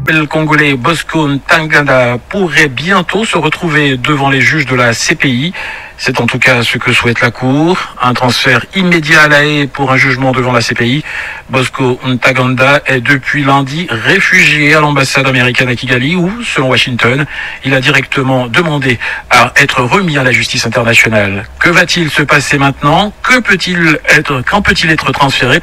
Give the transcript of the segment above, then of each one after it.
Le Congolais Bosco Ntaganda pourrait bientôt se retrouver devant les juges de la CPI. C'est en tout cas ce que souhaite la Cour. Un transfert immédiat à La Haye pour un jugement devant la CPI. Bosco Ntaganda est depuis lundi réfugié à l'ambassade américaine à Kigali où, selon Washington, il a directement demandé à être remis à la justice internationale. Que va-t-il se passer maintenant? Quand peut-il être transféré,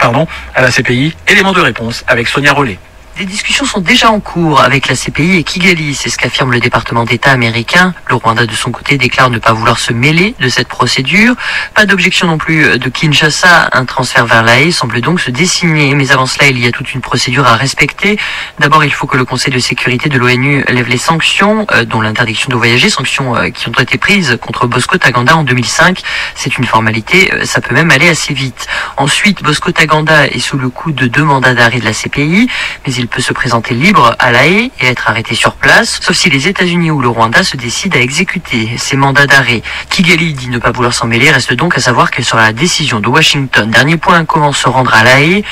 à la CPI? Élément de réponse avec Sonia Rollet. Des discussions sont déjà en cours avec la CPI et Kigali, c'est ce qu'affirme le département d'État américain. Le Rwanda, de son côté, déclare ne pas vouloir se mêler de cette procédure. Pas d'objection non plus de Kinshasa. Un transfert vers La Haye semble donc se dessiner. Mais avant cela, il y a toute une procédure à respecter. D'abord, il faut que le Conseil de sécurité de l'ONU lève les sanctions, dont l'interdiction de voyager, sanctions qui ont été prises contre Bosco Ntaganda en 2005. C'est une formalité, ça peut même aller assez vite. Ensuite, Bosco Ntaganda est sous le coup de 2 mandats d'arrêt de la CPI, mais il peut se présenter libre à La Haye et être arrêté sur place, sauf si les États-Unis ou le Rwanda se décident à exécuter ces mandats d'arrêt. Kigali dit ne pas vouloir s'en mêler, reste donc à savoir quelle sera la décision de Washington. Dernier point, comment se rendre à La Haye?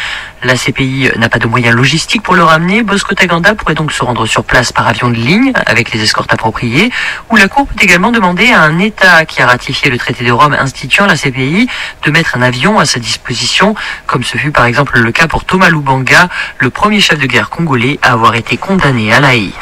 La CPI n'a pas de moyens logistiques pour le ramener. Bosco Ntaganda pourrait donc se rendre sur place par avion de ligne, avec les escortes appropriées, ou la Cour peut également demander à un État qui a ratifié le traité de Rome instituant la CPI de mettre un avion à sa disposition, comme ce fut par exemple le cas pour Thomas Lubanga, le premier chef de guerre congolais à avoir été condamné à La Haye.